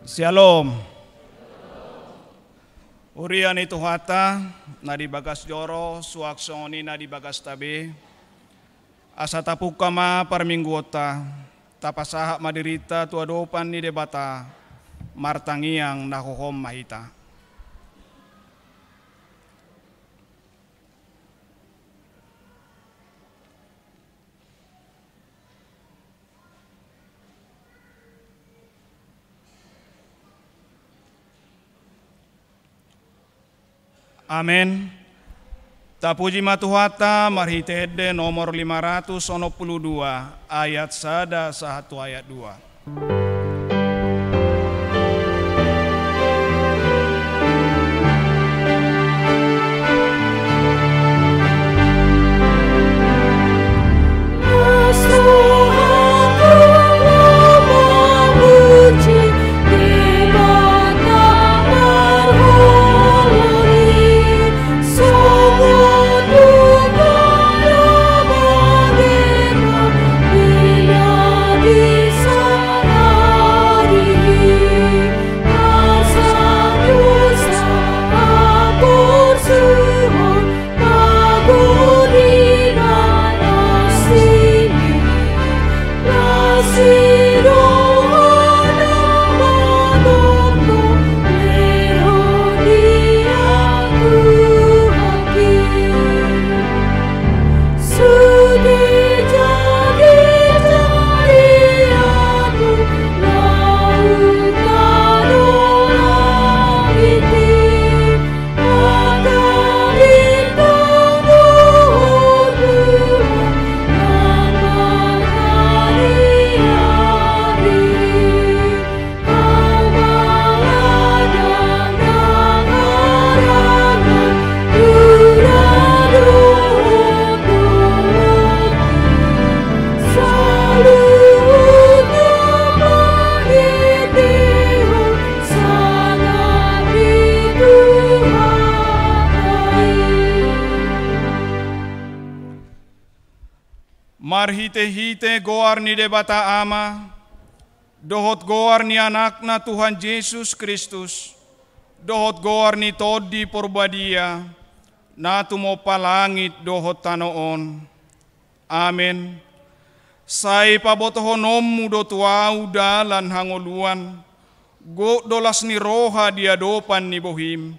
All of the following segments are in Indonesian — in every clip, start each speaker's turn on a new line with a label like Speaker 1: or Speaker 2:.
Speaker 1: Shalom. Urian itu hata nadi bagas joro suaksoni nadi bagas tabe asa tapukama parmingguota tapasaha madirita tuadopan ni debata martangiang nahohom mahita. Amen. Tapuji matuhata marhitede nomor 592 ayat 1 ayat 2. Marhite-hite goar ni debata ama, dohot goar ni anakna Tuhan Yesus Kristus, dohot goar ni todi porbadia, na tumo palangit dohot tanoon. Amen. Sai pabotohonom do tuau dalan hangoluan, go dolas ni roha diadopan ni bohim,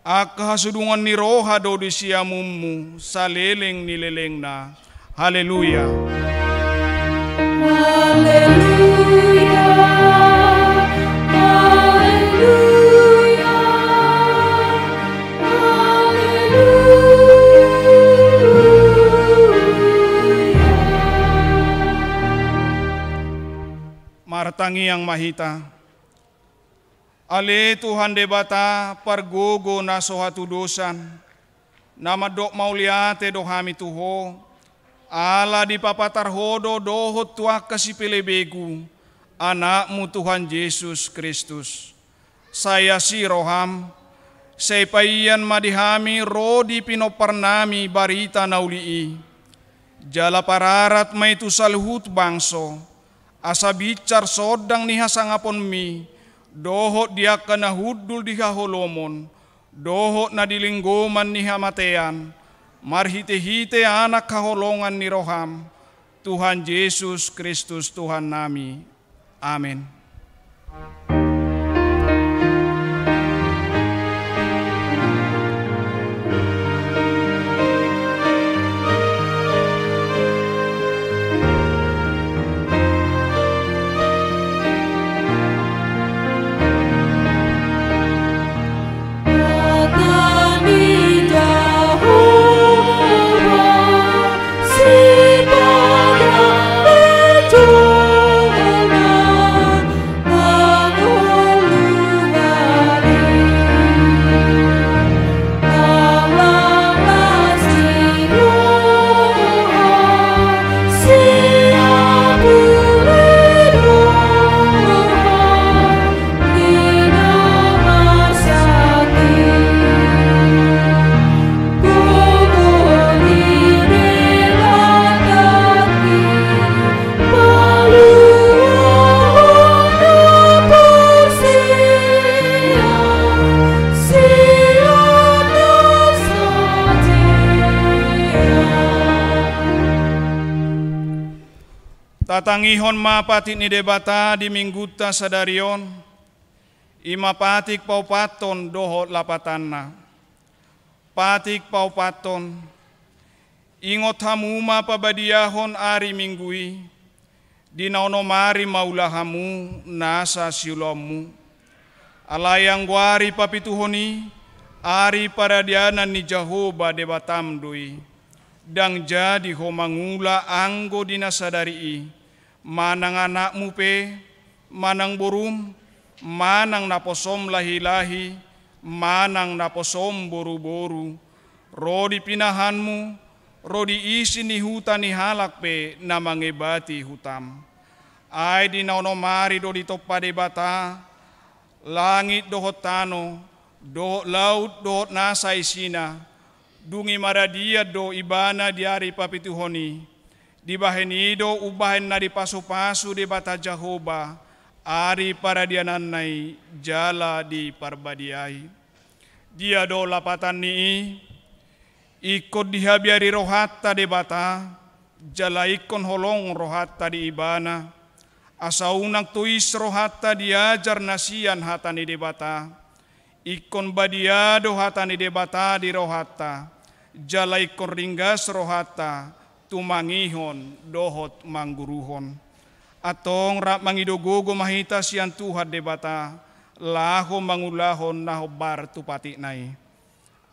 Speaker 1: akahasudungan ni roha do di siamummu, saleleng ni leleng na. Haleluya.
Speaker 2: Haleluya. Haleluya. Haleluya.
Speaker 1: Martangi yang mahita. Ale Tuhan debata pargogo na sohatu dosan. Nama dok mauliate dohami tuho. Allah di papatar hodo dohot tua kasih pelebegu anakmu Tuhan Yesus Kristus. Saya si roham, sepaian madihami rodi pinoparnami barita naulii. Jala pararat maitu salhut bangso, asa bicar sodang niha sangapon mi, dohot dia kena hudul diha holomon, dohot na dilinggoman niha matean. Marhite-hite anak kaholongan ni roham, Tuhan Yesus Kristus Tuhan nami. Amin.
Speaker 2: Oh
Speaker 1: Tatangihon mapatit ni debata di mingguta sadarion, ima patik paupaton dohot lapatanna. Patik paupaton, ingot hamuma pabadiahon ari minggui, di naunomari maulahamu nasa siulomu. Alayang guari papituhoni, ari paradianan ni Jehovah debatam dui. Dang jadi ho mangula anggo dinasadari manang anakmu pe, manang burum, manang naposom lahi-lahi, manang naposom boru-boru, rodi pinahanmu, rodi isi ni hutan ni halak pe na mangebati hutam. Ay di naunomari do ditopade bata, langit dohot tano, dohot laut dohot nasa isina, dungi maradia do ibana diari papituhoni, di bahenido ubahen na di pasu-pasu di bata Jehovah, ari paradiananai jala di parbadiai. Dia do lapatan ni ikut dihabiari rohatta di bata, jala ikon holong rohatta di ibana, asaunang tuis rohatta diajar nasian hatani di bata, ikon badiado hatani di bata di rohatta, jala ikon ringgas rohatta, tumangihon dohot mangguruhon. Atong rap mangidogogo mahita sian Tuhan debata, laho mangulahon nahobar tupati nai.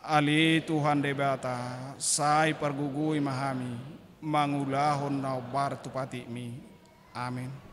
Speaker 1: Ali Tuhan debata, sai pergugui mahami, mangulahon nahobar tupati mi. Amin.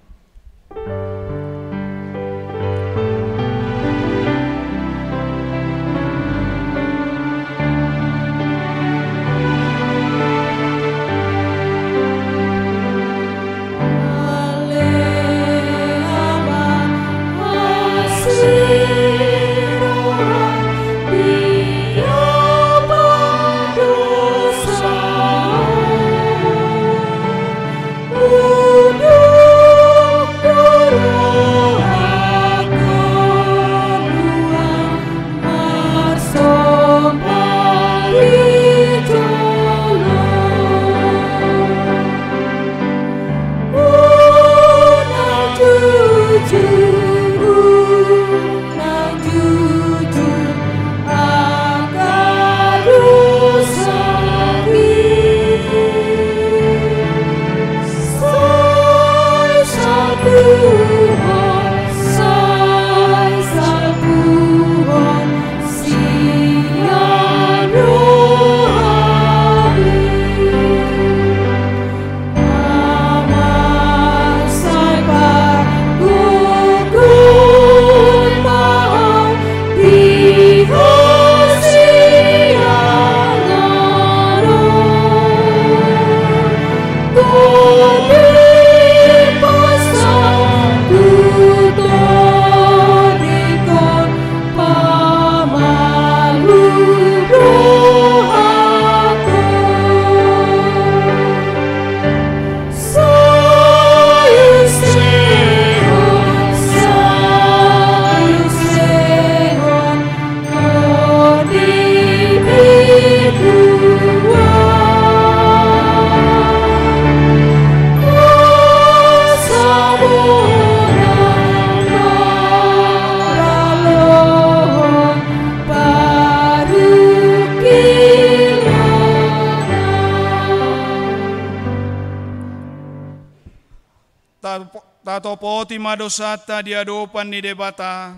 Speaker 1: Tatopoti madosata diadopan ni debata,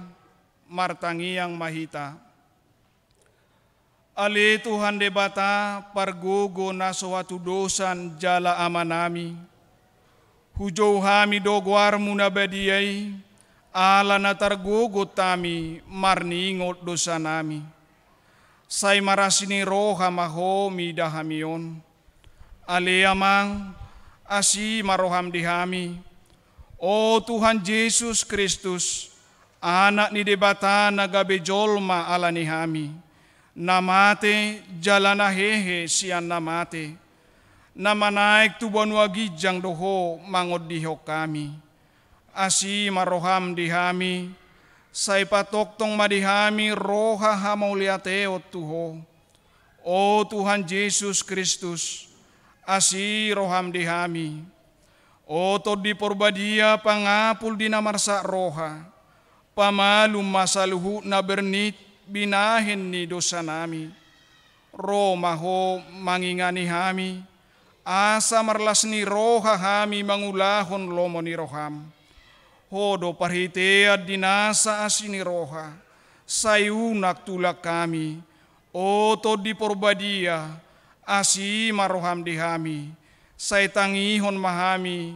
Speaker 1: martangiang mahita. Ali Tuhan debata, pargugo na suatu dosan jala amanami. Hujau hami dogwarmu na badiai, ala na targugo tami, marningot dosa nami. Say marasini roha mahomi dahamion. Ali amang, asi maroham dihami. O Tuhan Yesus Kristus, anak ni debata nagabejolma ala ni hami, namate jalana hehe sian namate, namanaik tubuan wagijang doho mangod diho kami, asi maroham dihami, say patoktong madihami roha hamauliateo tuho. O Tuhan Yesus Kristus, asi roham dihami, Oto di porbadia pangapul di namarsa roha, pamalum masaluhu na bernit binahin ni dosa nami. Roma ho mangingani hami, asa marlas ni roha hami mangulahon lomo ni roham. Hodo parhitead dinasa asini roha, sayunak tulak kami, oto di porbadia, asi maroham di hami, say tangihon mahami,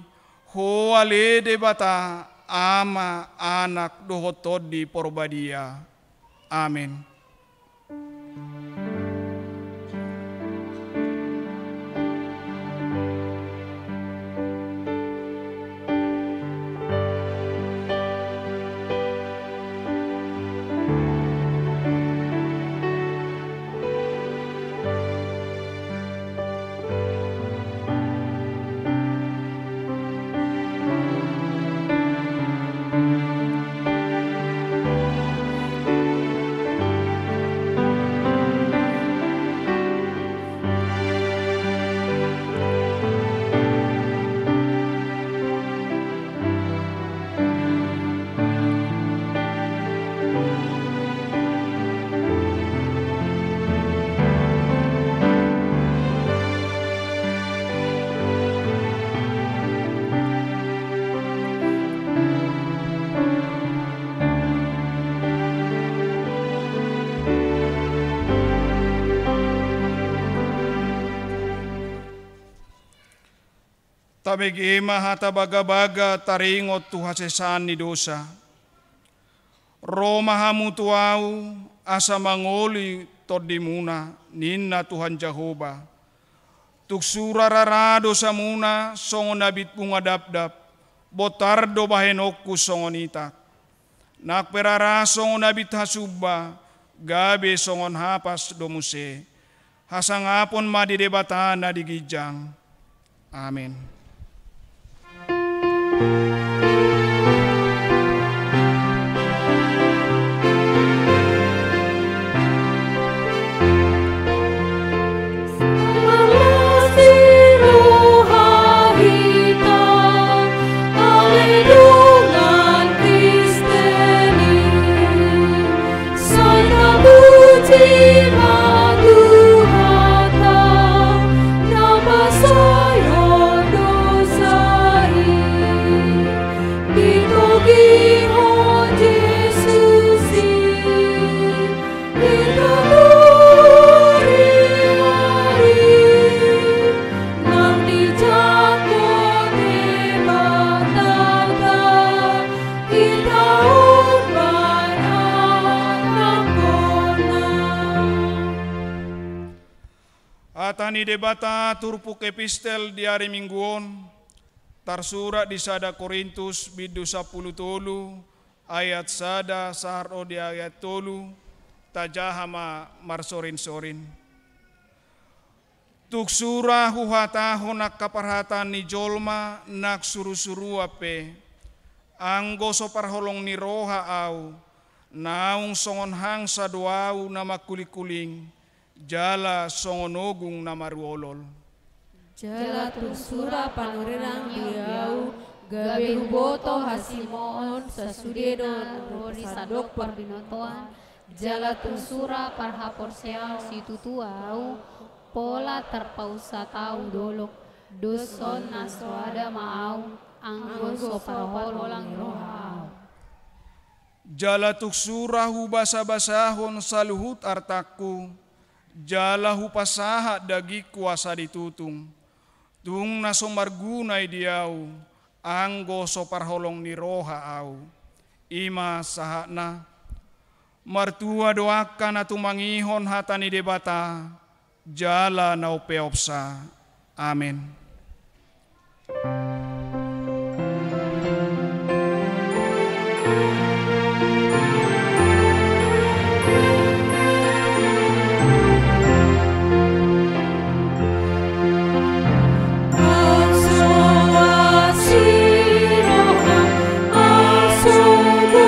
Speaker 1: ho alede bata, ama anak dohotod di porbadia. Amin. Tabegema hata baga-baga taringot tuhasesan ni dosa. Roma hamu tuau asa mangoli todimuna ninna Tuhan Jehovah. Tuksura rarado samuna songon nabit bunga dapdap, botardo bahenokku songon itak. Nakperara songon nabit hasubba, gabe songon hapas domuse. Hasangapon madidebatan na digijang. Amin. Atani debata turpuk epistel di hari mingguon, tarsurat di sada Korintus bidu 10 ayat sada saharo di ayat 3 tajahama marsorin-sorin. Tuksura huhataho nak kaparhatan ni jolma nak suru-suru ape, anggo soparholong ni roha au, naung songon hangsa doau nama kulikuling, jala songonogung namaruolol.
Speaker 2: Jala tuksura panurirang diau, gabe huboto hasimoon sasudedon rori sadok parbinotoan, jala tuksura parhapor seau situtuau, pola terpausa tau dolok, doson naswada maau, anggo soparholang rohau.
Speaker 1: Jala tuksura hubasa-basahon saluhut artaku, jala hupasaha dagi kuasa ditutung, tung nasomargunai diau, anggo soparholong ni roha au, ima sahakna, martua doakan atu mangihon hatani debata, jala naupeopsa. Amin.
Speaker 2: Song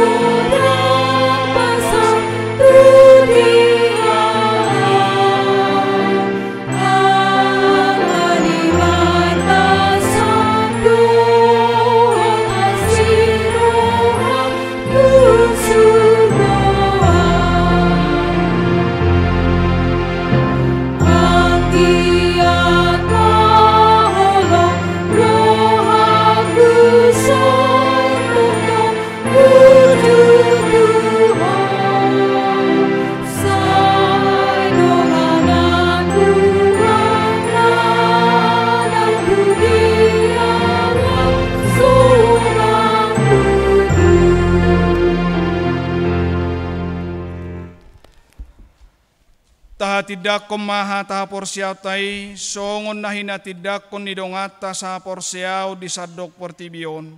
Speaker 1: tidak ko maha taha porsiaw tay, songon na hina tidak ko nidongata sa porsiaw di sadok portibion,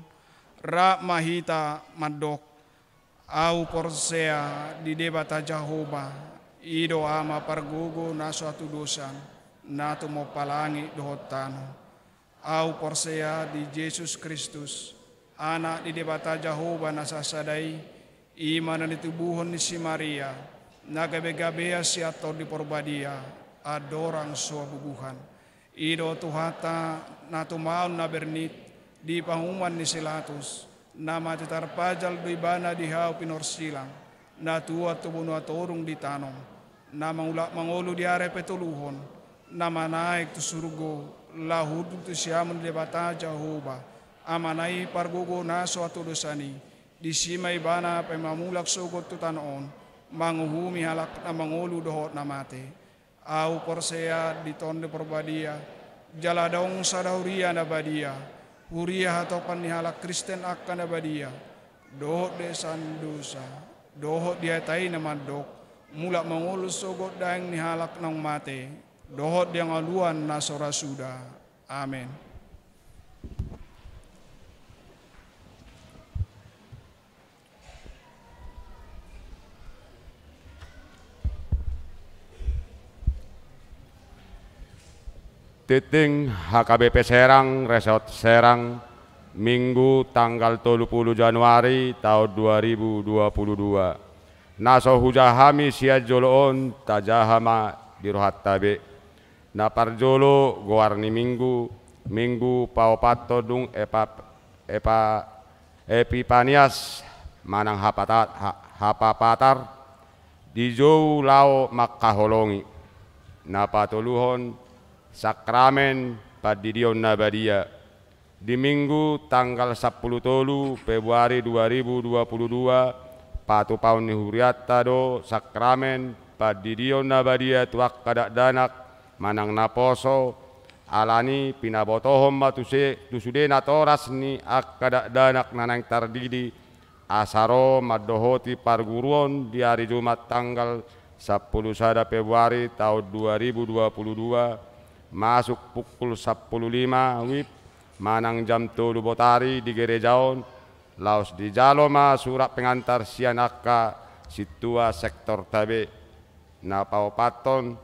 Speaker 1: ra mahita madok, au porsea di debata Jehovah, ido ama pargugo na suatu dosan, na tumopalangi dohotano, au porsea di Yesus Kristus, anak di debata Jehovah na sasadai, iman na ditubuhon ni si Maria, nagabe-gabea si atau di porbadia, adorang sua bubuhan. Ido tuhata na tumaon na bernit, di panguman ni silatus, na matitarpajal do ibana di hao pinorsilang, na tuwa tubuno atorong di tanong, na mangulu di are petuluhon, na manaik tu surugo, lahuduk tu siamon di bata Jehovah, amanai pargugo na suatu dosani, di simay bana pemamulak sugot tu tanoon, manguhumi halak na mangulu dohot na mate, au porsea di tonde porbadia, jaladong sadauria na badia, huria hatopan ni halak Kristen akan na badia, dohot desan dosa, dohot diatai na mandok, mulak mangulu sugot daeng ni halak nang mate, dohot yang aluan na sorasuda. Amen.
Speaker 3: Titing HKBP Serang, Resort Serang, Minggu tanggal 30 Januari tahun 2022. Naso hujahami sia joloon tajahama dirohat tabe. Naparjolo goarni Minggu paopato dung Epipanias manang hapapatar di jou lao makkaholongi. Napatuluhon sakramen padidion nabadia di Minggu tanggal 10 Februari 2022 patu paun ni huriatta do sakramen padidion nabadia tuak kadak danak manang naposo alani pinabotohom tusude natoras ni ak kadak danak nanang tardidi asaro madohoti parguruan di hari Jumat tanggal 10 Februari tahun 2022 masuk pukul 10.05 wib manang jam 3 botari di gerejaon laos di jaloma surat pengantar sianaka situa sektor tabe na paupaton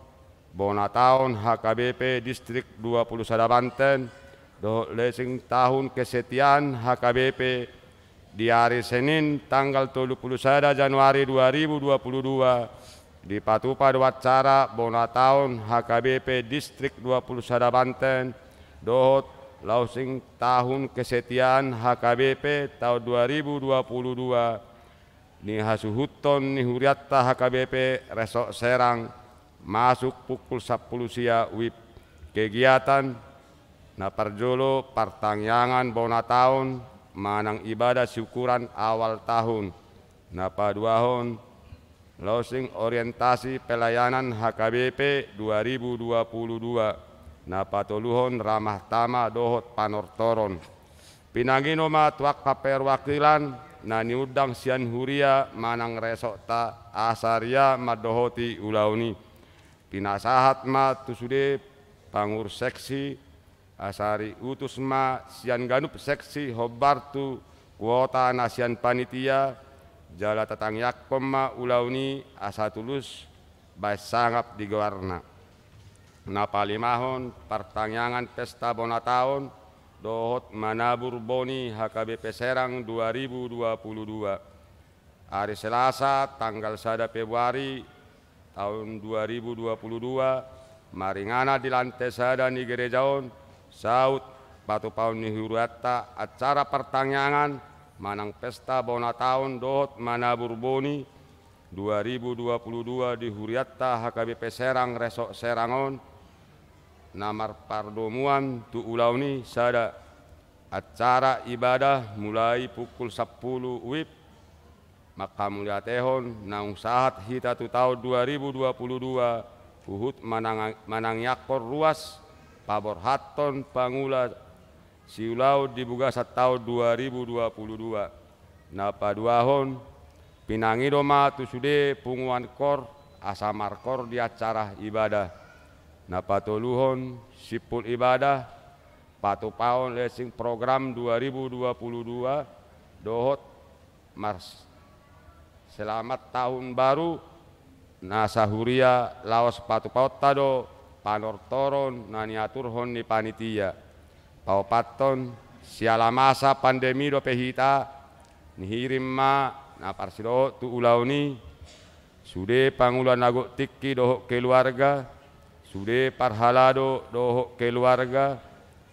Speaker 3: bona tahun HKBP distrik 21 Banten do lesing tahun kesetiaan HKBP di hari Senin tanggal 31 Januari 2022 di patupa dua acara bona tahun HKBP distrik 21 Banten dohot lausing tahun kesetiaan HKBP tahun 2022 ni hasuhuton ni huriatta HKBP Resok Serang masuk pukul 10 sia wib kegiatan na parjolo partangyangan bona tahun manang ibadah syukuran awal tahun na paduahon Losing orientasi pelayanan HKBP 2022 na patuluhon ramah tama dohot panortoron. Pinanginoma tuak perwakilan na niudang sian huria manang resokta asaria madohoti ulauni. Pinasahat ma tusude pangur seksi asari utus ma sian ganup seksi hobartu kuota nasian panitia jala tatangyak pema ulauni asa tulus baik sangap di goarna. Napalimahon pertangyangan pesta bona tahun dohot manabur boni HKBP Serang 2022. Hari Selasa tanggal 1 Februari tahun 2022 maringana di lantai sada di gerejaon saut batu paun ni hurata acara pertangyangan manang pesta bona tahun dohot manabur boni 2022 di huriatta HKBP Serang Resok Serangon namar pardomuan tu ulauni sada acara ibadah mulai pukul 10 wib maka mulia tehon naung sahat hita tu tahun 2022 uhut manang yakor ruas pabor haton pangula siulau dibuka tahun 2022 na paduahon pinangidoma tusude punguan kor asa markor di acara ibadah. Na patuluhon sipul ibadah patupaon lesing program 2022 dohot mars selamat tahun baru na sahuria laos patupaot tado panortoron na niaturhon ni panitia paupaton siala masa pandemi do pehita nihirim ma na parsido tu ulauni sude pangulan nago tikki doho keluarga sude parhalado doho keluarga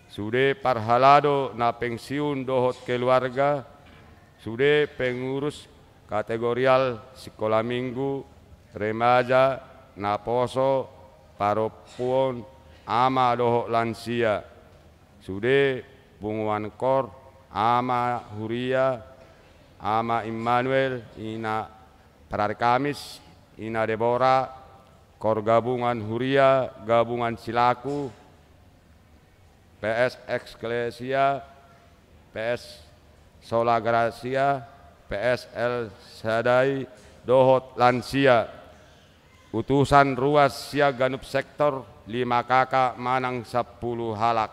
Speaker 3: sude parhalado na pensiun dohot keluarga sude pengurus kategorial sekolah minggu remaja na poso paropuon ama doho lansia sude bunguan kor ama huria ama Immanuel ina Parari Kamis ina Deborah kor gabungan huria gabungan silaku PS Eksklesia PS Sola Gracia PSL Sadai dohot lansia utusan ruas siaganup sektor 5 kakak manang 10 halak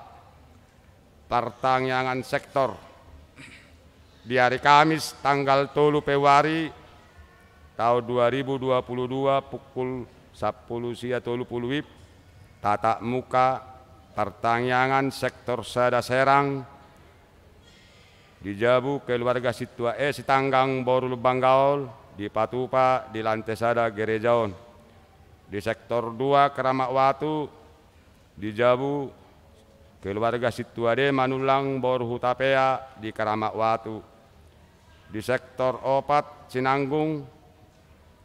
Speaker 3: pertangyangan sektor di hari Kamis tanggal 3 Februari tahun 2022 pukul 10 sia 30 wib tatap muka pertangyangan sektor Sada Serang di Jabu keluarga Situa Sitanggang Boru Lubang Gaul di Patupa di lantai Sada Gerejaon di sektor 2 Keramat Watu di Jabu keluarga Situa D Manulang Boru Hutapea di Keramat Watu di sektor 4 Cinanggung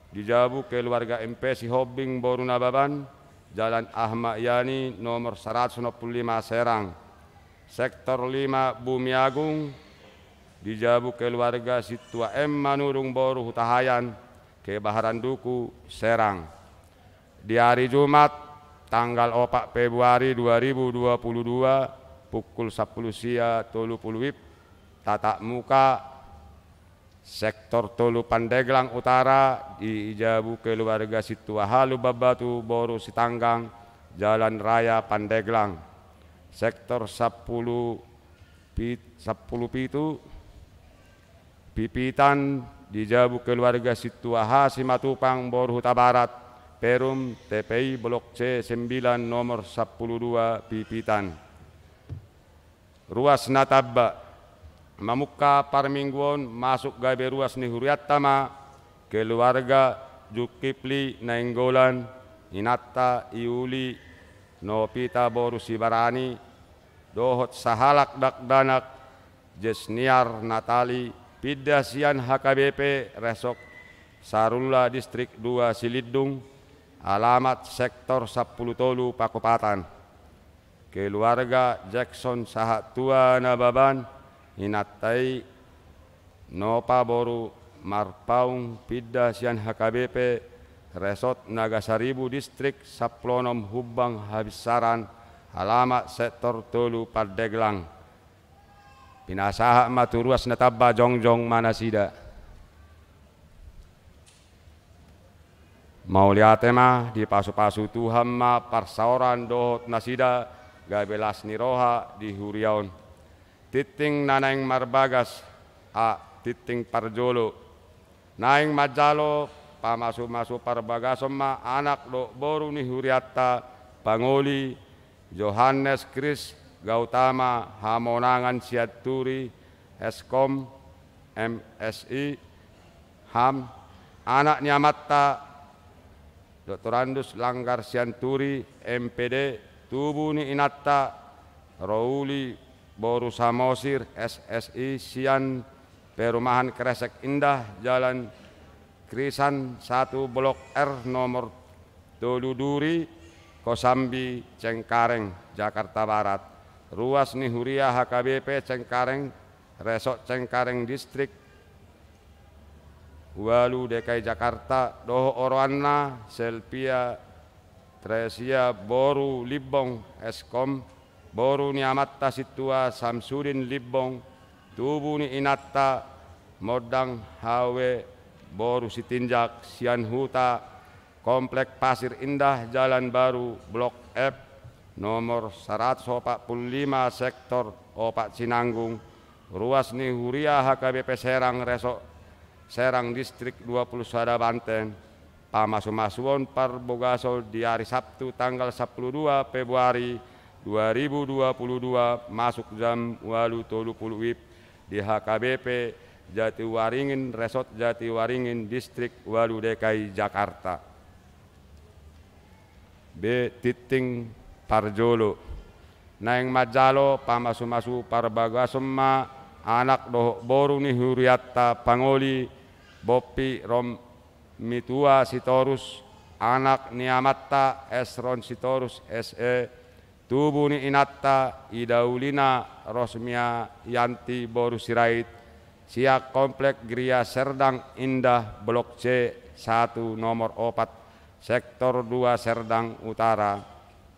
Speaker 3: di Jabu keluarga MP Sihobing Boru Nababan Jalan Ahmad Yani nomor 165 Serang sektor 5 Bumiagung di Jabu keluarga Situa M Manurung Boru Hutahayan Kebaharan Duku Serang di hari Jumat tanggal 4 Februari 2022 pukul 10 sia 30 wib tatap muka sektor Tolu Pandeglang Utara di Jabu keluarga Situa Halu Babatu Boru Sitanggang Jalan Raya Pandeglang sektor 10 Pitu Pipitan di Jabu keluarga Situa Hasimatupang Boru Huta Barat Perum TPI Blok C 9 nomor 12 Pipitan ruas Natabba Mamuka Parmingguon masuk gabe ruas ni Huriatama keluarga Jukipli Nainggolan Inatta Iuli Nopita Boru Sibarani dohot sahalak dakdanak Jesniar Natali Pidasian HKBP Resok Sarulla Distrik 2 Silidung alamat sektor 10 Tolu Pakopatan keluarga Jackson Sahatua Nababan Inatai Nopa Boru Marpaung Pidasian HKBP Resort Nagasaribu Distrik Saplonom Hubang Habisaran alamat sektor Tolu Pandeglang pinasaha maturuas Natabba jongjong manasida mau liate mah di pasu-pasu Tuhan ma parsaoran dohot nasida gabelas niroha di huriaon titing nanaing marbagas titing parjolo naing majalo pamasu-masu parbagasom ma anak do boru ni huriatta pangoli Johannes Kris Gautama Hamonangan Siaturi Eskom MSI HAM anak Nyamatta Dr. Andus Langgar Sianturi MPD Tubuni Inatta Rauli Boru Samosir SSI Sian Perumahan Kresek Indah Jalan Krisan 1 Blok R nomor Toluduri Kosambi Cengkareng Jakarta Barat ruas Nihuria HKBP Cengkareng Resok Cengkareng Distrik Walu DKI Jakarta doho Oroanna Selpia Tresia Boru Libong Eskom Boru Niamatta Situa Samsudin Libong Tubuni Inatta Modang Hawe Boru Sitinjak Sianhuta Komplek Pasir Indah Jalan Baru Blok F nomor 145 sektor Opak Cinanggung, ruas ni Huria HKBP Serang Resok Serang Distrik 20 Sada Banten, pamasumasuon parbogaso di hari Sabtu tanggal 12 Februari 2022 masuk jam 8.30 WIB di HKBP Jatiwaringin Resort Jatiwaringin Distrik Walu DKI Jakarta. B. Titing Parjolo Naing Majalo pamasumasu parbagasumma anak doh boru ni Huriatta Pangoli Bopi Rom Mitua Sitorus anak Niamatta Esron Sitorus SE tubuh ni Inatta Idaulina Rosmia Yanti Boru Sirait Siak Komplek Gria Serdang Indah Blok C 1 nomor 4 Sektor 2 Serdang Utara,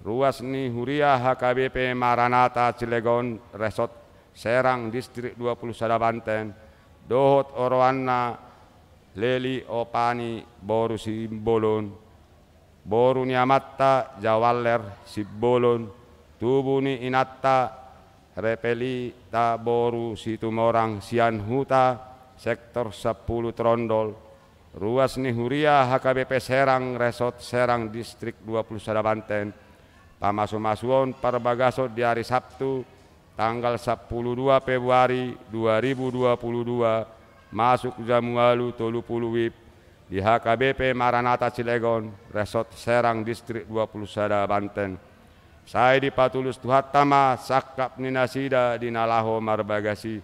Speaker 3: ruas ni Huria HKBP Maranata Cilegon Resort Serang Distrik 20 Sada Banten, dohot oroanna Leli Opani Boru Simbolon, Boru Niamatta Jawaler Sibolon, tubuh ni Inatta Repelita Boru Situmorang Sian Huta Sektor 10 Trondol, ruas ni Huria HKBP Serang Resort Serang Distrik 20 Sada Banten, pamasumasuon parbagaso di hari Sabtu tanggal 12 Februari 2022 masuk jam 8.30 WIB di HKBP Maranata Cilegon Resort Serang Distrik 20 Sada Banten. Saya dipatulus tuhatama sakap ninasida dinalaho marbagasi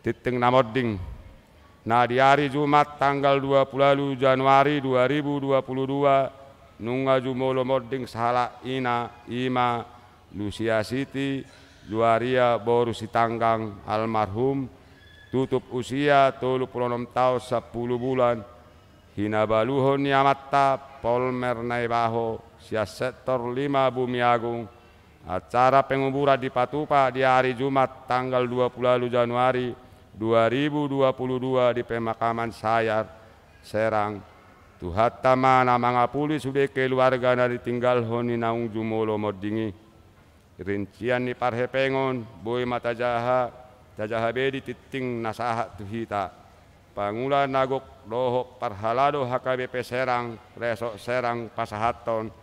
Speaker 3: titing namodding. Nah di hari Jumat tanggal 20 Januari 2022 nunga jumolo modding sahala ina ima Lucia Siti Juaria Boru Sitanggang almarhum tutup usia 36 tahun 10 bulan hinabaluhon Niamatta Polmer Naibaho Sias Sektor 5 Bumi Agung. Acara penguburan di Patupa di hari Jumat tanggal 20 Januari 2022 di pemakaman Sayar Serang. Tuhatama na mga pulis sudah keluarga na ditinggal honi naung jumolo modingi. Rincian ni parhepengon boy mata jaha bedi titing nasaha tuhita. Pangula nagok doho parhalado HKBP Serang Resok Serang Pasahaton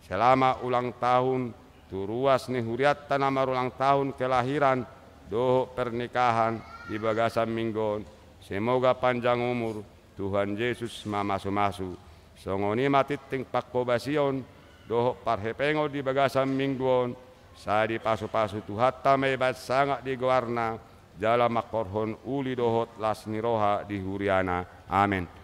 Speaker 3: selama ulang tahun turuas ni Huriatta nama ulang tahun kelahiran doho pernikahan di Bagasan Minggon. Semoga panjang umur Tuhan Yesus mamasu-masu. Songoni matiting pakkobasion doho parhepengo di Bagasan Minggon. Saya di pasu-pasu Tuhatta mebat sangat di Goarna jala makorhon uli dohot lasni roha di Huriana. Amin.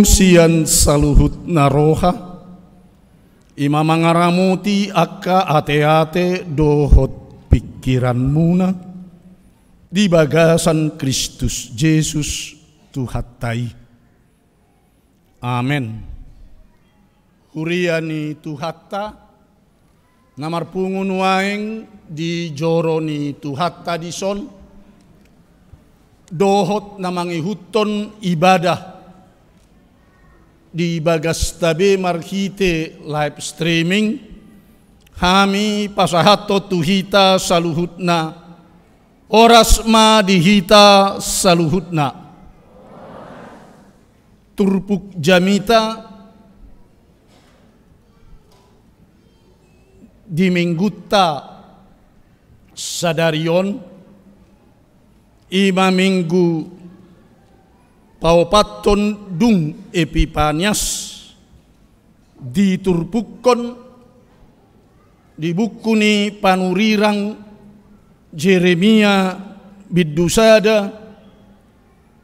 Speaker 4: sian saluhut naroha ima mangaramuti akka ate-ate dohot pikiran muna di bagasan Kristus Yesus Tuhattai. Amen. Huriani Tuhatta namar pungun waeng di joroni Tuhatta dison dohot namangi huton ibadah di bagas tabe marhite live streaming hami pasahato tuhita saluhutna oras ma dihita saluhutna turpuk jamita di minggutta sadarion ima minggu paupaton dung Epipanias diturpukon di buku ni panurirang Jeremia biddusada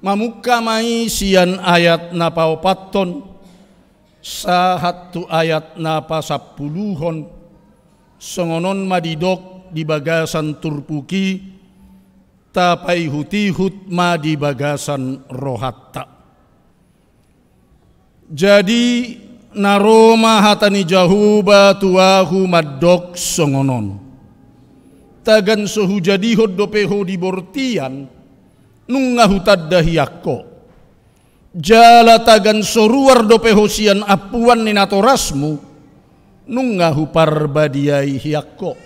Speaker 4: mamuka mai sian ayat na paupaton sahatu ayat na pasapuluhon songonon madidok di bagasan turpuki tapai hutihut ma di bagasan rohatta. Jadi naroma hatani jahuba tuahu madok songonon tagan sohu jadihod dopeho di bortian nungahutad dahiyakko jala tagan soruar dopeho sian apuan ninatorasmu nungahu parbadiai hiyakko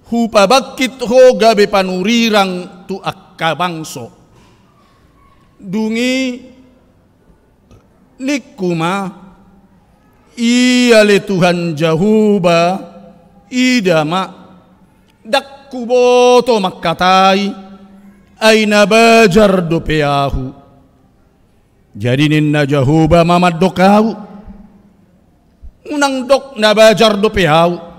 Speaker 4: hupa bakit ho gabe panurirang tu akka bangso dungi nikuma iya le Tuhan Jahuba idama dakku boto makkatai aina bajar dopeahu jadi ninna Jahuba mamad dokau unang dok na bajar do pehau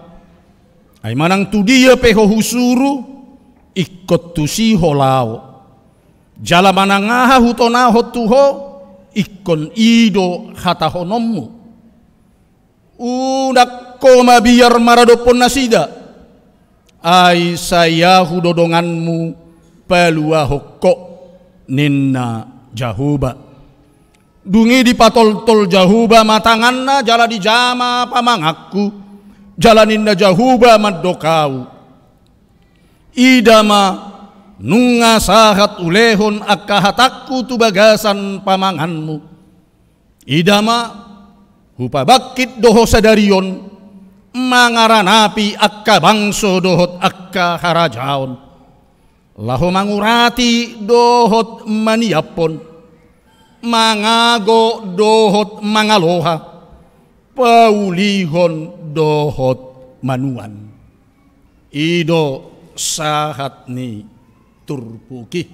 Speaker 4: ay manang tu dia peho husuru ikot tu si holao jala manangaha hutona hotuho ikon ido hata honommu udak koma biar maradopon nasida ay sayahu dodonganmu palua hokko ninna Jahuba dungi di patol-tol Jahuba matanganna jala di jama pamangaku jalaninna Jahuba maddokau idama nunga sahat ulehon akka hatakku tu bagasan pamanganmu idama hupa bakit doho sadarion mangaranapi akka bangso dohot akka harajaon laho mangurati dohot maniapon mangago dohot mangaloha paulihon dohot manuan ido sahat ni turpuki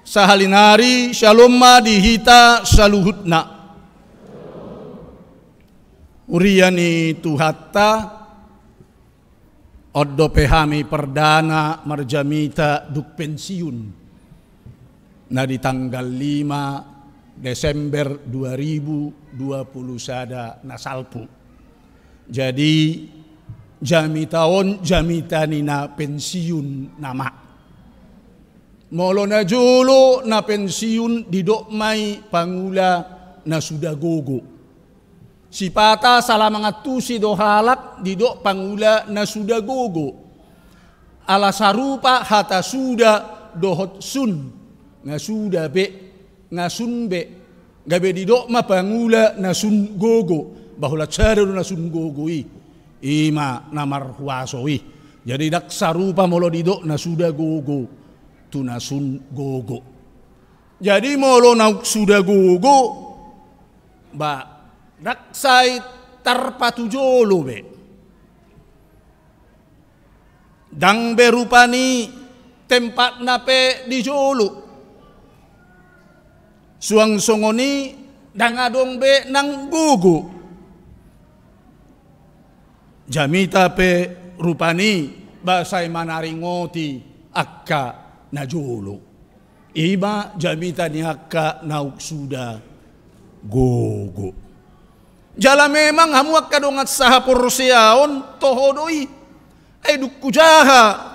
Speaker 4: sahalinari shalomma dihita saluhutna uriani Tuhatta oddo pehami perdana marjamita duk pensiun nah di tanggal 5 Desember 2020 sada nasalpu. Jadi jamitaon jamitanina pensiun nama. Molo na jolo na pensiun didok mai pangula na sudah gogo. Si pata salah mangatusi dohalak didok pangula na sudah gogo. Ala sarupa hata sudah dohot sun. Ngasuda be ngasun be gabe didok ma pangula nasun gogo bahula cara nasun gogo ima namar huasoi jadi dak sarupa molo didok nasuda gogo tu nasun gogo jadi molo na suda gogo ba dak sai tarpatu jolo be dang berupani tempat nape di jolo suang songoni dangadong be nang gugu jamita pe rupani basai manaringoti akka najolo Ima jamita niaka nauk suda gogo. Jala memang hamuak kadongat saha porseaon tohodoi. Ay dukku jaha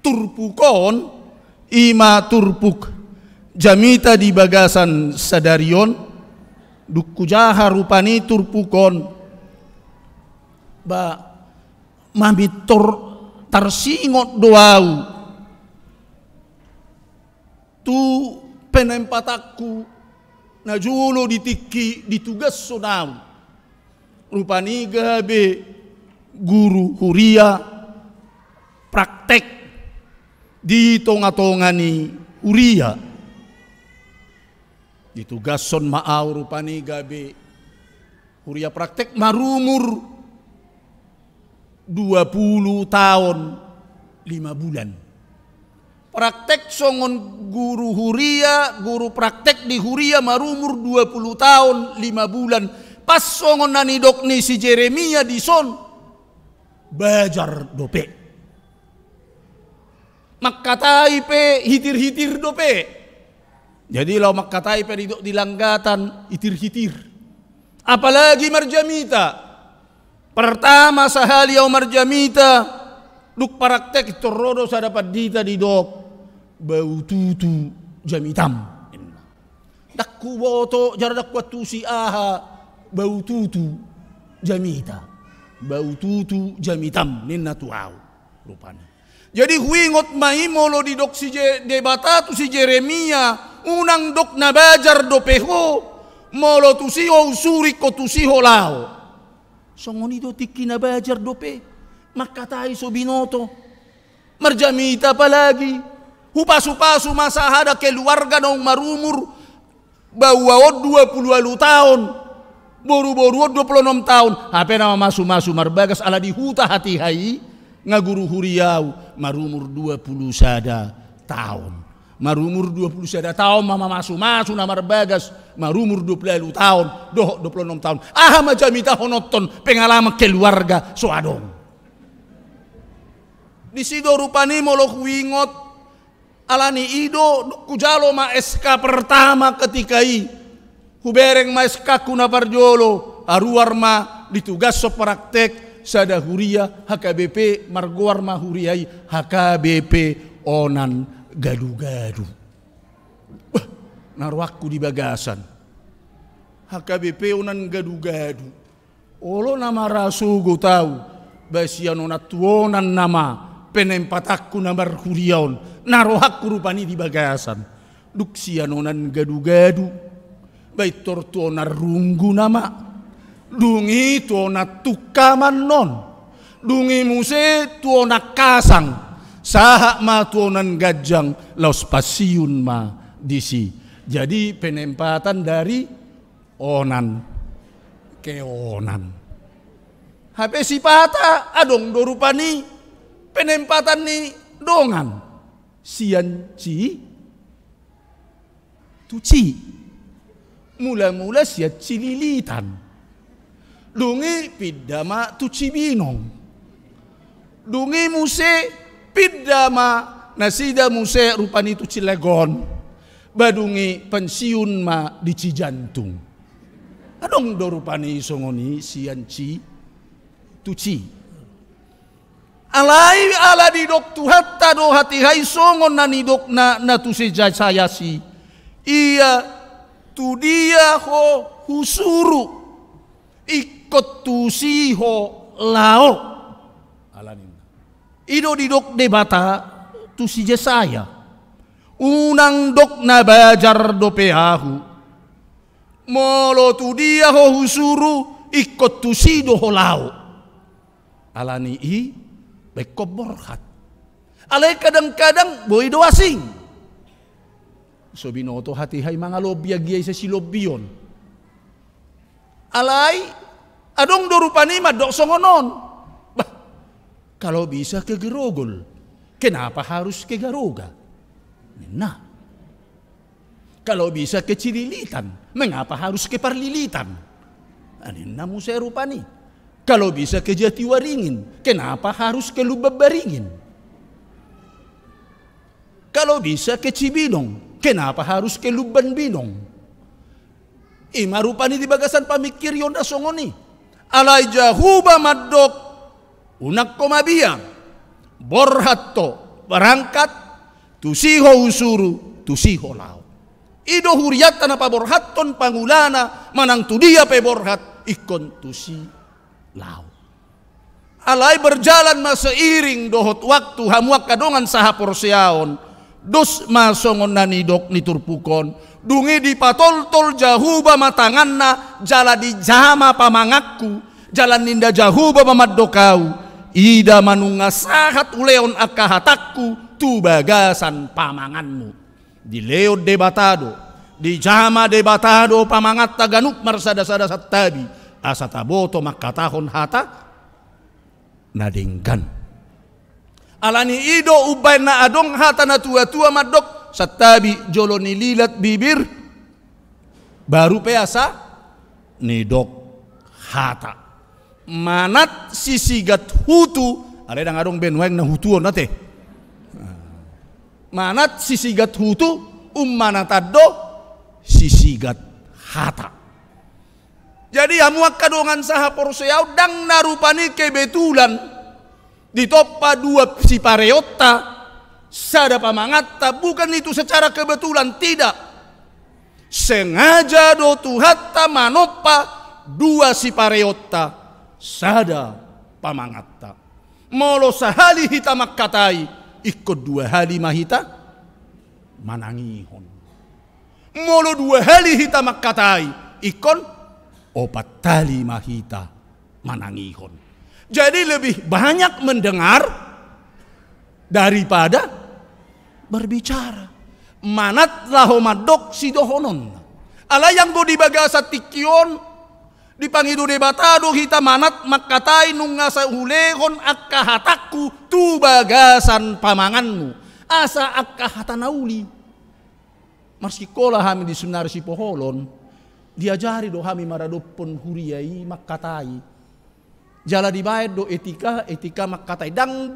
Speaker 4: turpukon ima turpuk jamita di bagasan sadarion dukku jaha rupani turpukon ba mamitor tarsingot doau tu penempatakku na julo ditiki ditugas sonau rupani gabe guru huria praktek di tonga-tongani huria ditugas son maau rupani gabe huria praktek marumur 20 tahun 5 bulan. Praktek songon guru huria, guru praktek di huria marumur 20 tahun 5 bulan. Pas songon nanidok ni si Jeremia di son bajar dope. Makkatai pe hitir-hitir dope. Jadi lau makkatai pe didok di langgatan hitir-hitir. Apalagi marjamita. Pertama sahali au marjamita duk praktek torodo sa dapat dita didok bau tutu jamitam. Dakku boto jaradak watu si aha bau tutu jamita. Bau tutu jamitam ninna tuau rupanya. Jadi huingot maimolo di dok si debata tu si Jeremia unang dok na bajar dopeho molo tu si ho usuri ko tu si ho lao. Songon itu tiki na bajar dope makatai so binoto marjamita palagi hupas-hupasu masa hada keluarga nong marumur bawawod 20 tahun boru-boru 26 tahun hape nama masu-masu marbagas ala di huta hati hai ngaguru huriau marumur 20 sada tahun marumur 20 sada tahun mama masu-masu na marbagas marumur 20 tahun doh 26 tahun aha majamita honoton pengalaman keluarga so adong di sido rupani molok wingot alani ido kujalo ma SK pertama ketika hubereng ma SK kuna parjolo aruar ma ditugas so praktek sada huria HKBP margoar ma huriai HKBP onan gadu-gadu. Wah, narwakku di bagasan HKBP onan gadu-gadu olo nama rasugo tahu basian onat tuonan nama penempatakku namar huriaon narohakku rupani di bagasan duk sianonan gadu-gadu baik tortuonar runggu nama dungi tuonat tukaman non dungi muse tuonak kasang sahak ma tuonan gajang laus pasiun ma disi jadi penempatan dari onan ke onan hape sipata adong dorupani penempatan ni dongan sian ci tuci mula-mula siat cililitan dungi pidama tuci binong dungi muse pidama nasida muse rupani tuci legon badungi pensiun ma di Cijantung adong dorupani songoni sian ci tuci alai ala di dok tu hatta do hati hai songon nani dok na tu seja saya si iya tu dia ho husuru ikut tu si ho lao alanin ido di dok debata tu si saya unang dok na bajar do peahu molo tu dia ho husuru ikut tu si do ho lao alani i baik borhat alai kadang-kadang boy do asing so binoto hati hai mga lobya giay sa silobion alai adong dorupani madok songonon bah kalau bisa ke gerogol kenapa harus ke garoga nah kalau bisa ke cililitan mengapa harus ke parlilitan anin namu saya rupani kalau bisa ke Jatiwaringin, kenapa harus ke Lubab Baringin? Kalau bisa ke Cibinong, Kenapa harus ke Luban Binong? Marupani di bagasan pamikir yon da songoni. Alay jahuba maddok unak komabiyang. Borhatto berangkat tusiho usuru tusiho lao. Ido huriat tanah paborhatton pangulana manang tu dia pe borhat ikon tusi lao. Alay berjalan maseiring dohot waktu hamuak kadongan saha porseaon dos masongon nanidok niturpukon dungi di patol-tol jahuba matanganna jala di jama pamangakku jalan ninda jahuba mamadokau ida manunga sahat uleon akahatakku tu bagasan pamanganmu di leod debatado di jama debatado pamangat taganuk marsada-sada sattabi asataboto makatahon hata nadinggan alani ido ubay na adong hata na tua-tua madok sattabi jolo nililat bibir baru peasa nidok hata manat sisigat hutu ada yang adong benweng na hutuon nate manat sisigat hutu manatado sisigat hata. Jadi hamuak kadongan saha porseau dang narupani kebetulan ditoppa dua si pareotta sada pamangatta bukan itu secara kebetulan tidak sengaja do tuhatta manoppa dua si pareotta sada pamangatta molo sahali hita makkatai ikut dua hali mahita manangihon molo dua hali hita makkatai ikon opat tali mahita manangihon. Jadi lebih banyak mendengar daripada berbicara. Manat lahomadok sidohonon. Ala yang go di bagasa tikion dipangidu debatado hita manat makkatai nungasa hulehon akkahatakku tu bagasan pamanganmu asa akkahatanauli. Marsikola hami di sunar si poholon diajari do hami maradopon huriyai makkatai jala dibayar do etika makkatai dang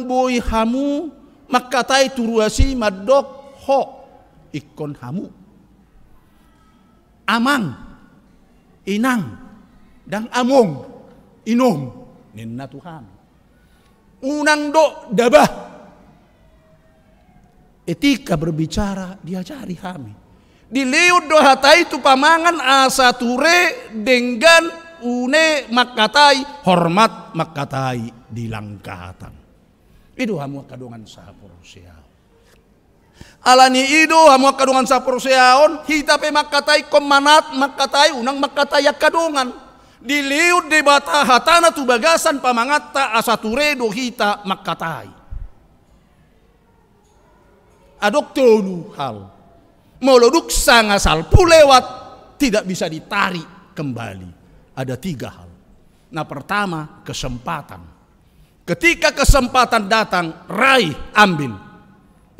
Speaker 4: boy hamu makkatai turuasi madok ho ikon hamu amang inang dang among inom ninna Tuhan unang do dabah etika berbicara diajari hami di leud do hatai tu pamangan asa ture dengan une makkatai hormat makkatai di langkahatan itu hamu kadongan saha porseao alani itu hamu kadongan saha porseaon hita pe makkatai komanat makkatai unang makkatai kadongan di leud de bata hatana tu bagasan pamangatta asa ture do hita makkatai adok tolu hal moloduk sangasal pulewat tidak bisa ditarik kembali. Ada 3 hal. Nah pertama kesempatan. Ketika kesempatan datang raih ambil.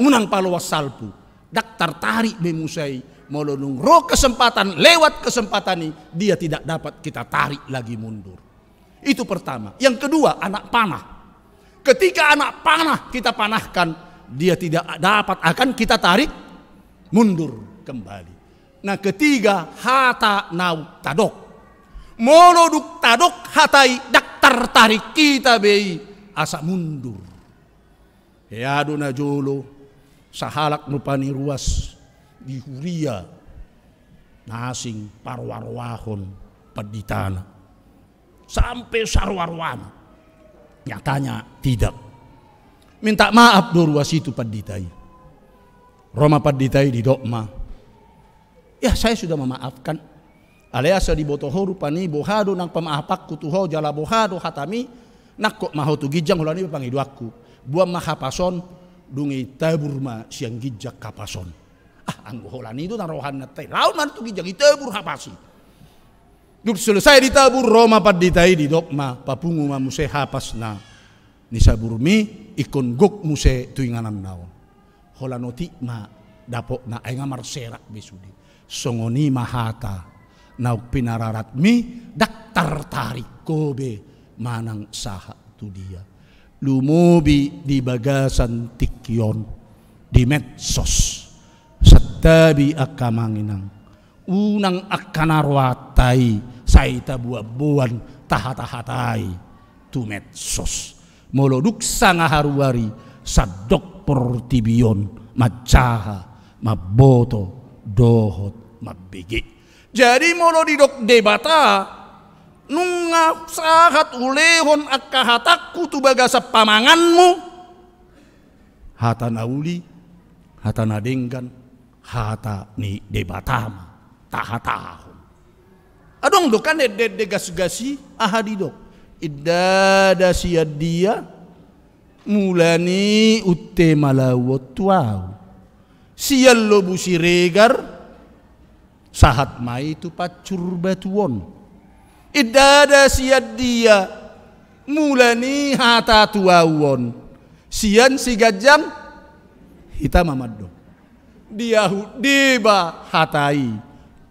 Speaker 4: Unang palawas salpu. Dak tertarik bemusai. Molodung roh kesempatan lewat kesempatan ini dia tidak dapat kita tarik lagi mundur. Itu pertama. Yang kedua anak panah. Ketika anak panah kita panahkan dia tidak dapat akan kita tarik mundur kembali. Nah ketiga hata nau tadok. Moloduk tadok hatai dak tertarik kita bei asa mundur. Ya dona jolo sahalak nupani ruas di huria nasing parwarwahon paditana sampai sarwarwana. Nyatanya tidak. Minta maaf do ruas itu paditai. Roma paditai di dokma. Ya saya sudah memaafkan. Aliasa di botoho rupani bohado nang pemaapak kutuho jala bohado hatami nakok maho tu gijang hulani pangidu aku. Buam mahapason dungi tabur ma siang gijak kapason. Anggo holani itu narohan natai. Laun man tu gijang itabur hapasi. Duk selesai ditabur Roma paditai di dokma papungu ma muse hapasna. Nisaburmi ikon gok muse tuinganan naon. Holanoti ma dapok na ay nga marserak besudi songoni mahata na pinararat mi dak tartarik kobe manang saha tu dia lumubi di bagasan tikyon di medsos setabi akka manginang unang akka narwatai saita buah-buan tahat-tahatai tu medsos moloduk sanga haruari sadok portibion macaha maboto dohot mabege. Jadi molo didok debata nunga sahat ulehon akka hatakku tu bagasa pamanganmu hata nauli hata nadenggan hata ni debatama tahatahon adong do kan de gas-gasi ahadi dok idada siadia mulani utte malawot tuau sial lobu siregar sahat mai tu pacur batuon idada siadia mulani hata tuawon sian si gajang hita mamaddo diahu deba hatai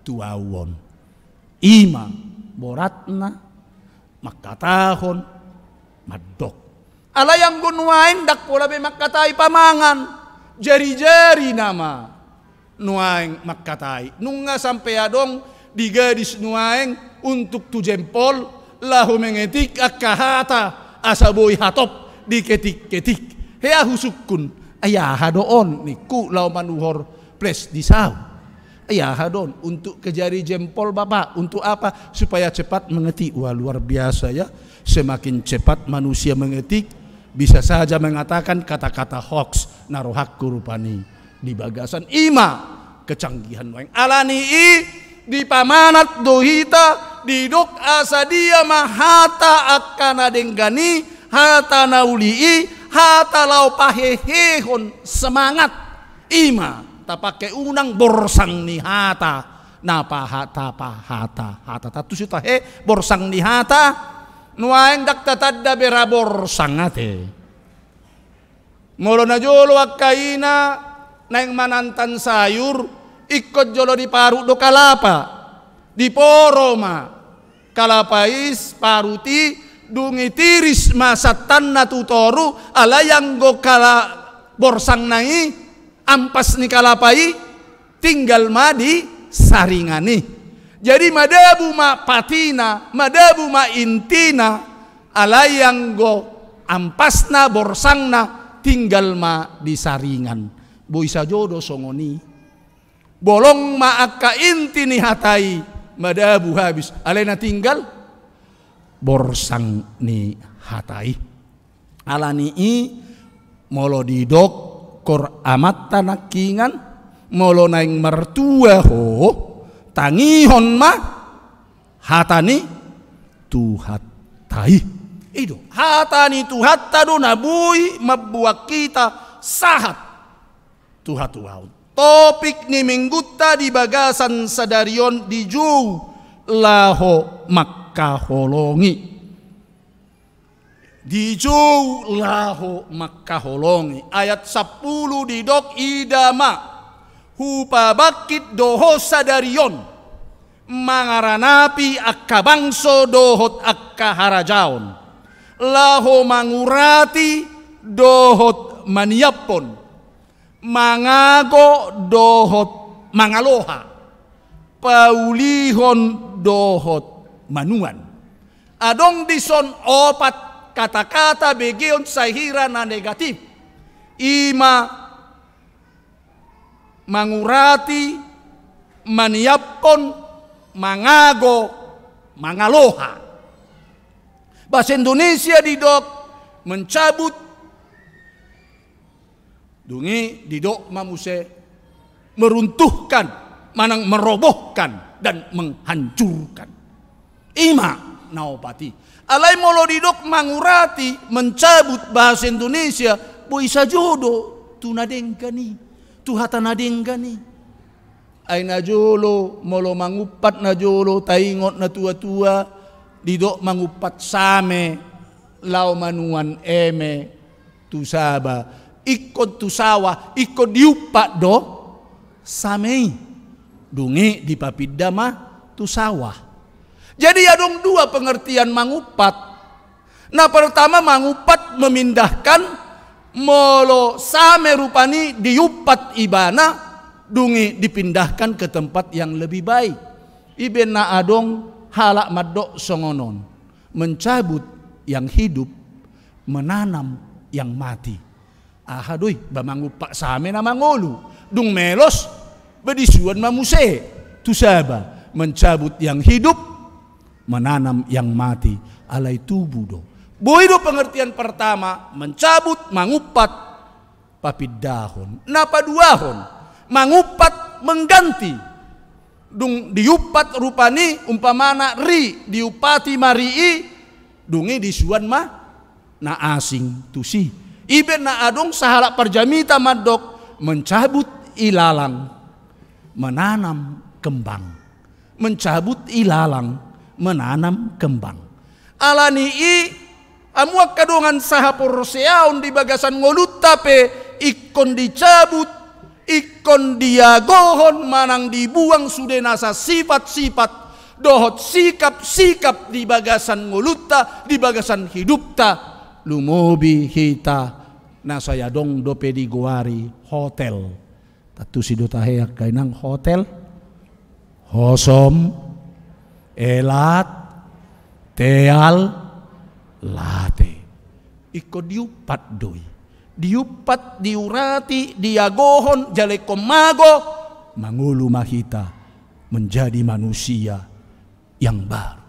Speaker 4: tuawon ima boratna makatahon maddok alayang gunwain dak pola be makatai pamangan jari-jari nama nuaing makatai nunga sampai adong di gadis nuaing untuk tu jempol lahu mengetik akahata asaboy hatop diketik-ketik hea husukun ayah hadoon niku lau manuhor ples disaw ayah hadon untuk kejari jempol bapak untuk apa supaya cepat mengetik. Wah luar biasa ya, semakin cepat manusia mengetik bisa saja mengatakan kata-kata hoax narohakku rupani di bagasan ima kecanggihan weng alani di pamanat dohita didok asadia mahata akana denggani hata naulii hata lau pahehehon semangat ima tak pakai unang borsang ni hata napa hata tatu sita he borsang ni hata nuaeng dak tatadda bera borsang ate molo na jolo akaina naing manantan sayur ikut jolo di paru do kalapa di poroma kalapais paruti dungi tiris masatan na tutoru alayang go kala borsang nai ampas ni kalapai tinggal madi saringani. Jadi madabu ma patina madabu ma intina alayang go ampasna borsangna tinggal ma di saringan boy sajodo songoni bolong ma akka inti ni hatai madabu habis alena tinggal borsang ni hatai alani molo didok kor amat tanakingan molo naing mertua ho tangihon ma hatani tuhatai ido hatani tuhatta do nabui mabuak kita sahat tuhatuau topik ni minggutta di bagasan sadarion di juu laho makaholongi di jauh lahu makaholongi ayat 10 di dok idama hupa bakit doho sadarion mangaranapi akka bangso dohot akka harajaon lahu mangurati dohot maniapon mangago dohot mangaloha paulihon dohot manuan adong dison opat kata-kata begion sahira na negatif ima mangurati maniapon mangago mangaloha bahasa Indonesia didok mencabut dungi didok mamuse meruntuhkan manang merobohkan dan menghancurkan ima naopati alai molo didok mangurati mencabut bahasa Indonesia boy sajodo tunadengkani tuhata nadengkani ay najolo molo mangupat najolo taingot na tua-tua didok mangupat same lau manuan eme tusaba ikut tusawa ikut diupak do samei dungi dipapidama tusawa. Jadi adong dua pengertian mangupat. Nah pertama mangupat memindahkan molo same rupani diupat ibana dungi dipindahkan ke tempat yang lebih baik. Iben na adong halak madok songonon, mencabut yang hidup, menanam yang mati. Ahadoy bamangupak same na mangolu dung melos bedisuan mamuse tu saba mencabut yang hidup, menanam yang mati. Alai tubuh do. Boido pengertian pertama mencabut mangupat papidahon. Napa duahon? Mangupat mengganti. Dung diupat rupani umpamana ri diupati marii dungi disuan ma na asing tusi. Iben na adong sahalak perjamita madok mencabut ilalang menanam kembang. Mencabut ilalang menanam kembang. Alani amuak kadongan saha porseaon di bagasan ngolut tape ikon dicabut, ikon diagohon manang dibuang sudah nasa sifat-sifat dohot sikap-sikap di bagasan ngolutta, di bagasan hidupta lumobi hita nasaya dong dope di guari hotel tatu si dotaheak kainang hotel hosom elat teal late iko diupat doi diupat diurati diagohon jale komago mangulu mahita menjadi manusia yang baru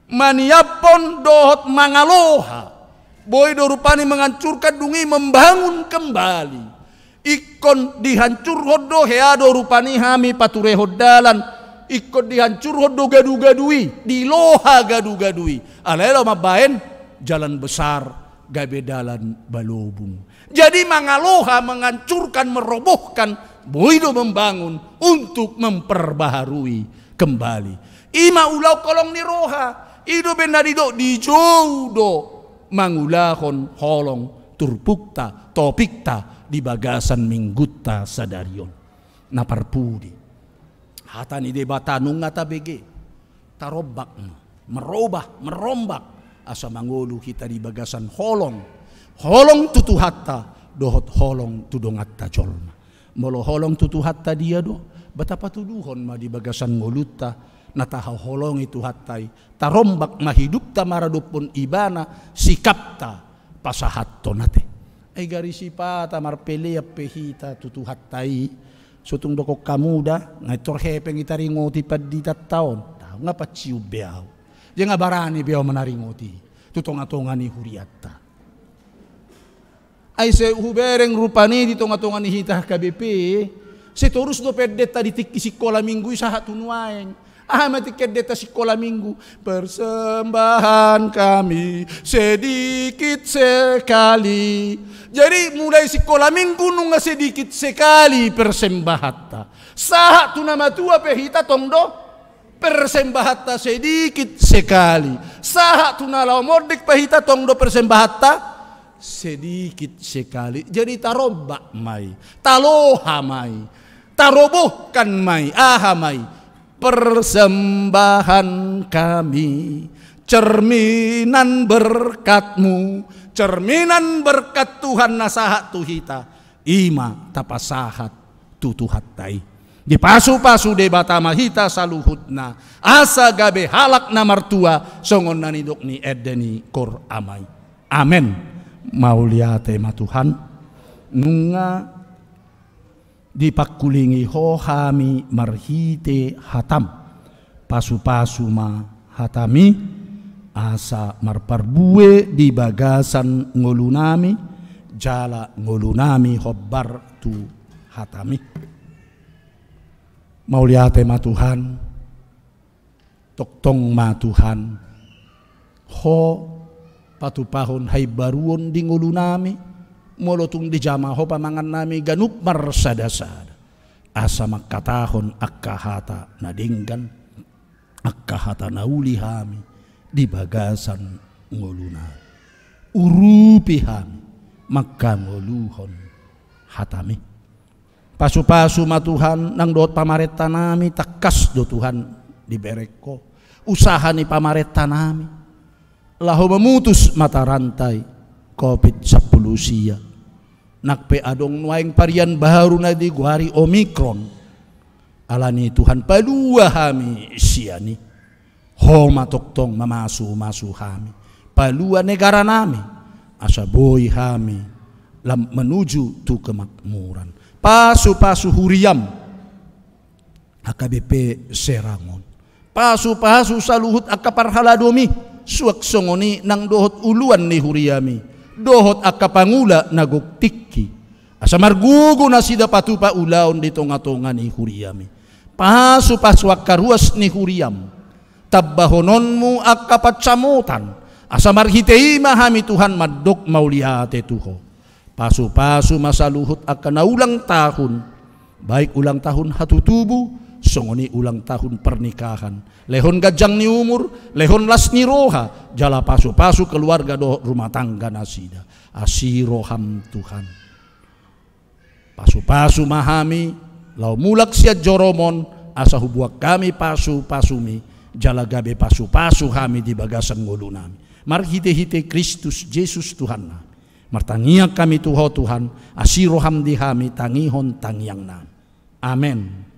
Speaker 4: maniapon dohot mangaloha boy dorupani menghancurkan dungi membangun kembali ikon dihancur hodo heado rupani hami pature hodalan ikon dihancur hodo gadu-gadui diloha gadu-gadui alelo mabaen jalan besar gabe dalan balobung. Jadi mangaloha menghancurkan merobohkan boido membangun untuk memperbaharui kembali. Ima ulau kolong ni roha ido benadido dijodo mangulahon holong turpukta topikta di bagasan minggutta sadarion naparpudi hatani debatanung ngata bege tarobak merombak asa mangolu kita di bagasan holong tutu hatta dohot holong tudongatta jolma molo holong tutu hatta dia do betapa tuduhon ma di bagasan ngolutta nataha holong itu hattai tarombak mahidupta maradupun ibana sikapta pasahatto nate ay garisipa tamar pele pehita tutu hattai sutung dokok kamuda ngaitor hepeng itaringoti padita taon tahu ngapa ciu beau jangan barani beau menaringoti tutonga-tongani huriatta ay se hubereng rupani di tonga-tongani hitah KBP setorus do pedeta di tikki sikola minggu saha tunuaeng mati kedeta sikola minggu persembahan kami sedikit sekali jadi mulai sikola minggu nunga sedikit sekali persembahatta saha tunama tua pehita tongdo persembahatta sedikit sekali saha tunala mordik pehita tongdo persembahatta sedikit sekali jadi tarobak mai taloha mai tarobohkan mai mai persembahan kami cerminan berkatmu cerminan berkat Tuhan nasahat tuhita ima tapasahat tutuhattai di pasu-pasu debata mahita saluhutna asa gabe halak na martua songon nanidok ni edeni kor amai amen mauliate matuhan nunga dipakulingi hohami marhite hatam pasu-pasu ma hatami asa marparbue di bagasan ngolunami jala ngolunami hobbar tu hatami mauliate matuhan toktong matuhan ho patupahon hay baruon di ngolunami molotung di jama ho pamangan nami ganup marsadasada asa makatahon akkahata nadinggan akkahata nauli hami di bagasan ngoluna urupi hami maka ngoluhon hatami pasu-pasu matuhan nang dot pamareta nami takas do Tuhan di bereko usaha ni pamareta nami lahu memutus mata rantai COVID-10 sia nakpe adong nuaing varian baru na di guari Omikron. Alani Tuhan palua hami siani. Homa toktong mamasu hami. Palua negara nami. Asa boy hami menuju tu kemakmuran. Pasu-pasu huriam. AKBP Serangon. Pasu-pasu saluhut akaparhaladomi. Suak songoni nang dohot uluan ni huriami. Dohot akapangula naguktikki. Asa margugo na sida patupa ulaon di tonga-tonga ni huriami. Pasu-pasu akaruas ni huriam. Tabbahononmu akapatsamutan. Asa marhitei mahami Tuhan madok mauliate tuho. Pasu-pasu masaluhut akan ulang tahun. Baik ulang tahun hatutubu, songoni ulang tahun pernikahan. Lehon gajang ni umur, lehon las ni roha. Jala pasu-pasu keluarga do rumah tangga nasida. Asiroham Tuhan. Pasu-pasu mahami, lau mulak siat joromon, asa hubuak kami pasu-pasumi. Jala gabe pasu-pasu kami di bagasan ngulu nami. Marhite-hite Kristus Yesus Tuhan nami. Martangiak kami tuho Tuhan, asiroham di kami tangihon tangyang nami. Amen.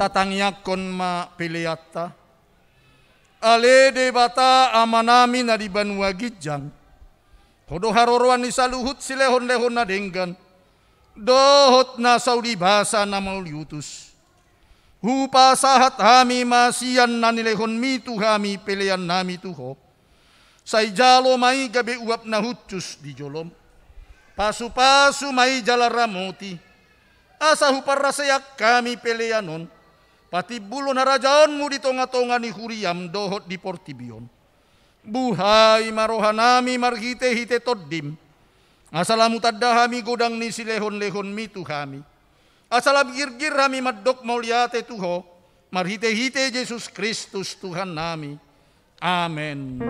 Speaker 5: Tatangiyakon ma piliata. Ale de bata amanami na di Banua Gijang. Hodo haroroan ni saluhut silehon-lehon na denggan. Dohot na saudi basa na mauliutus. Hupa sahat hami masiyan na nilehon mitu hami pilihan nami tuho. Say jalo may gabi uap na hutsus di jolom. Pasu-pasu may jalaramoti. Asa huparasayak kami pilihanon. Pati bulo na rajaonmu di tonga-tonga ni Huriam dohot di Portibion. Buhay marohanami marhite-hite toddim. Asalamu taddahami godang ni silehon-lehon mitu kami. Asalam girgir hami maddok mauliate tuho. Marhite-hite Yesus Kristus Tuhan nami. Amen.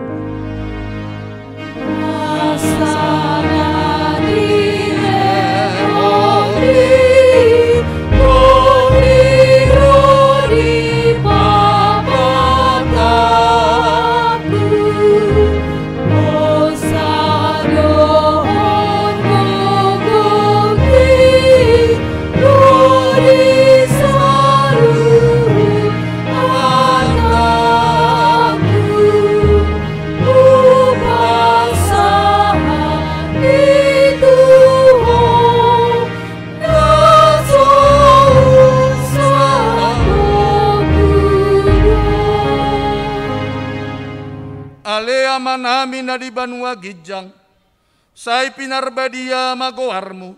Speaker 5: Namin na di Banua Gijang, say pinarbadia magoarmu,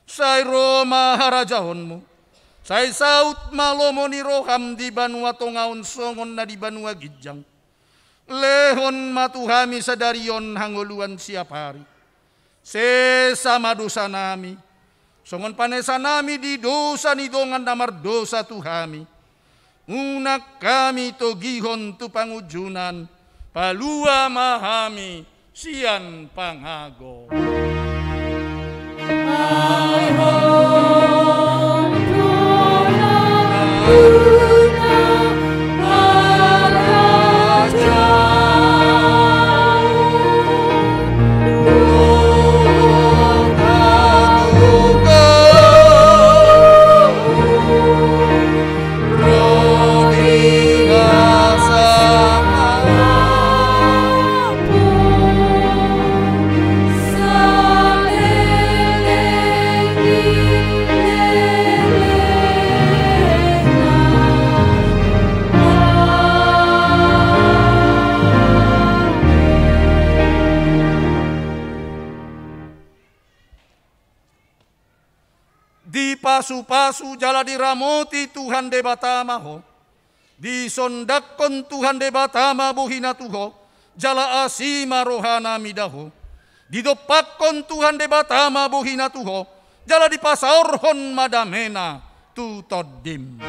Speaker 5: say Roma harajahonmu, say saut malomo ni roham di Banua Tongaon songon na di Banua Gijang, lehon matuhami sa darion hanguluan siap hari, sesama dosa nami, songon panesa nami di dosa ni dongan damar dosa tuhami, unak kami togihon tu pangujunan, palua mahami sian pangago. di pasu-pasu jala diramoti Tuhan de batama ho, di sondakon Tuhan de batama buhina tuho, jala asima rohana midaho, di dopakon Tuhan de batama buhina tuho, jala di pasaorhon madamena tu todim.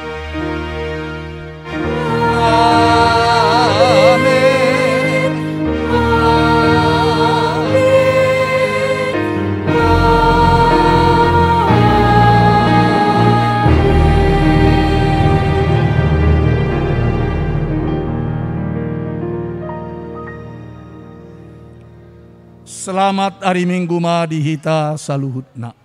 Speaker 5: Amin. Selamat hari Minggu ma dihita saluhutna.